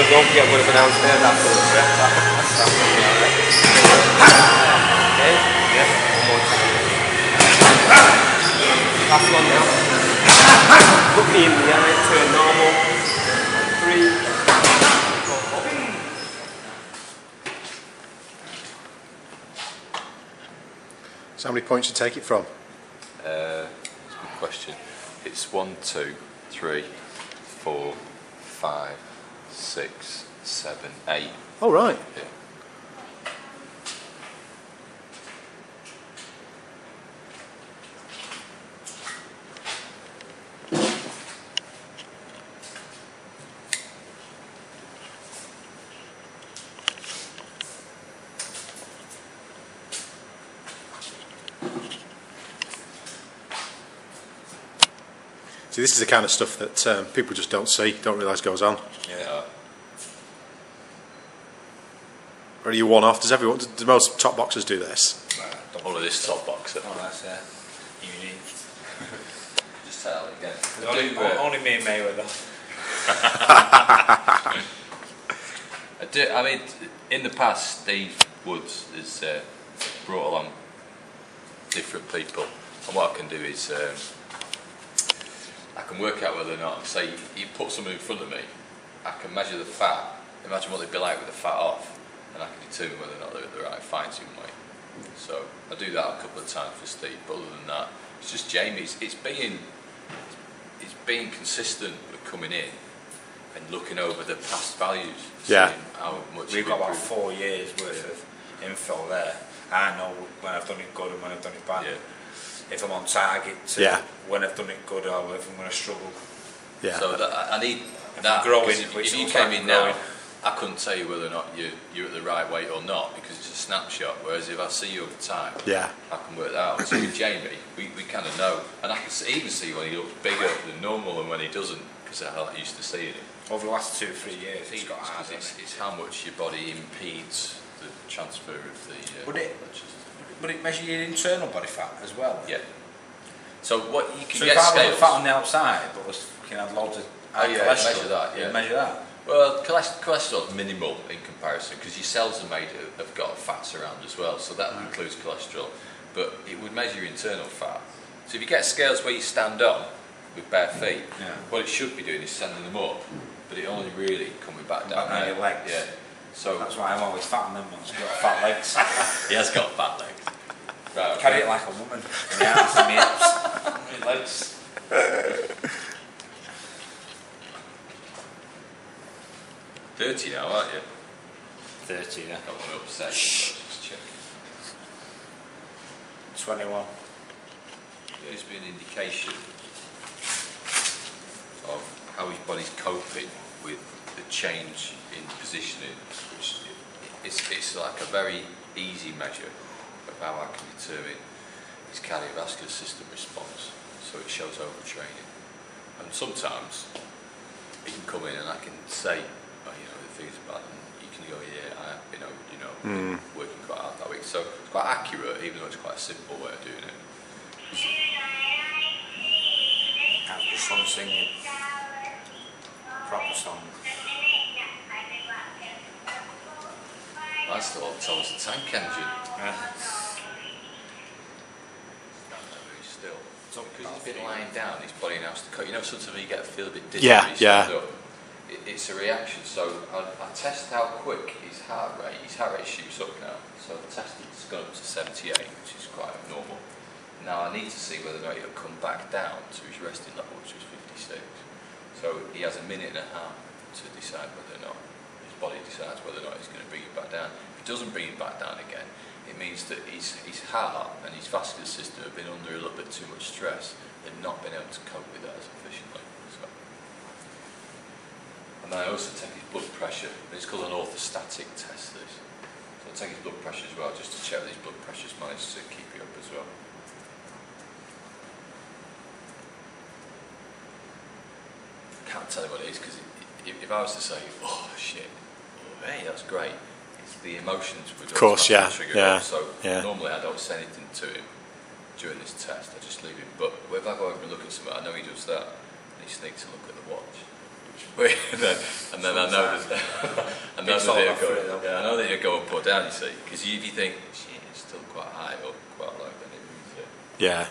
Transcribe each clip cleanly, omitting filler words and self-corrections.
don't forget we're going to go downstairs afterwards. Okay? Yeah, one more time. Last one now. Look me in the eye, turn normal. 3, 4, 4. So how many points you take it from? That's a good question. It's 1, 2, 3, 4, 5, 6, 7, 8. Oh, right. Yeah. See, this is the kind of stuff that people just don't see, don't realise goes on. Yeah. Or are you one off? Do most top boxers do this? All of this top boxer. Oh, that's unique. Just tell it again. Only me and Mayweather. I mean, in the past, Steve Woods has brought along different people, and what I can do is I can work out whether or not, say you put someone in front of me, I can measure the fat, imagine what they'd be like with the fat off, and I can determine whether or not they're at the right fighting weight. So I do that a couple of times for Steve, but other than that, it's just Jamie. It's being consistent with coming in and looking over the past values, yeah. seeing how much we've got about 4 years worth of info there. I know when I've done it good and when I've done it bad. Yeah. If I'm on target, yeah. when I've done it good or if I'm going to struggle. Yeah. So that, I need if that. Growing, if you came in now, I couldn't tell you whether or not you're at the right weight or not because it's a snapshot. Whereas if I see you over time, yeah. I can work that out. So with Jamie, we kind of know, and I can even see when he looks bigger than normal and when he doesn't, because I'm not used to seeing it. Over the last 2 or 3 years, it's got hard. It's how much your body impedes the transfer of the. But it measures your internal body fat as well. Yeah. So what you can so get if I scales. was fat on the outside, but was had loads of cholesterol. Measure that. Yeah. Measure that. Well, cholesterol is minimal in comparison because your cells are made have got fats around as well, so that includes cholesterol. But it would measure your internal fat. So if you get scales where you stand on with bare feet, what it should be doing is sending them up, but it only really coming back down. Back on your legs. Yeah. So that's why I'm always fat on them ones. Got fat legs. He has got fat legs. Right, okay. Carry it like a woman. My arms and my hips. My legs. 30 now, aren't you? 30, yeah. I don't want to upset you, just check. 21. There's been an indication of how his body's coping with the change in positioning, which it's like a very easy measure of how I can determine his cardiovascular system response. So it shows overtraining. And sometimes he can come in and I can say, the things about them, you can go, yeah, I have been, been working quite hard that week. So it's quite accurate, even though it's quite a simple way of doing it. That's the song singing. Proper song. I thought it was a tank engine. Still. So because he's been lying down, his body now has to cut. Sometimes you feel a bit dizzy. Yeah. It's a reaction. So I test how quick his heart rate shoots up now. So I tested it's gone up to 78, which is quite abnormal. Now I need to see whether or not he'll come back down to his resting level, which was 56. So he has a minute and a half to decide whether or not his body decides whether or not he's going to bring it back down. If it doesn't bring it back down again, it means that his heart and his vascular system have been under a little bit too much stress and not been able to cope with that as efficiently. So. And then I also take his blood pressure. It's called an orthostatic test, this. So I take his blood pressure as well, just to check that his blood pressure's managed to keep it up as well. I can't tell you what it is, because if I was to say, oh shit, hey, that's great, it's the emotions would trigger up. So normally I don't say anything to him during this test, I just leave him. But if I go over and look at something, I know he does that, and he sneaks a look at the watch. and then I know that I know It's that all it'll that for it, go. though. Yeah, I know that it'll go and put down. You see, because if you think shit, it's still quite high up, quite low, then it means that Yeah.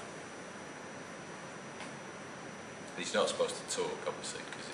he's not supposed to talk, obviously, because